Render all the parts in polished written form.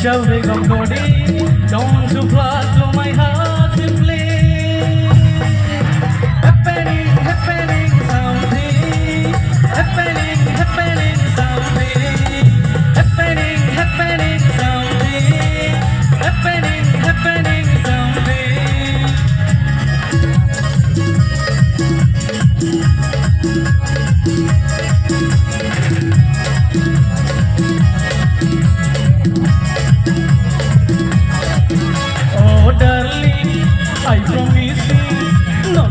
Shall we go body? Don't you fly to my heart and play. Happening, happening something. Happening, happening something. Happening, happening something. Happening, happening something. I promise you, no,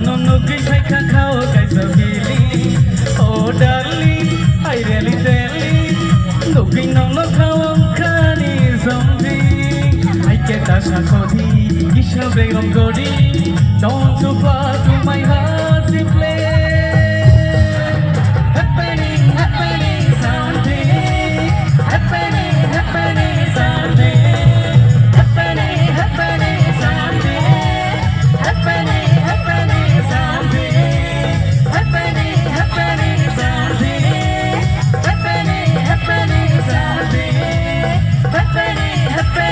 give me cacao, guys, a feeling. Oh, darling, I really tell you, looking on the cow, can is something. I get a shakoti, you shall bring on Godi. Don't you fly to my heart to play. Happening, happening something. Happening, happening something. Happening, happening something. Happening, happening something. Happening, happening something. Happening, happening something. Happening, happening.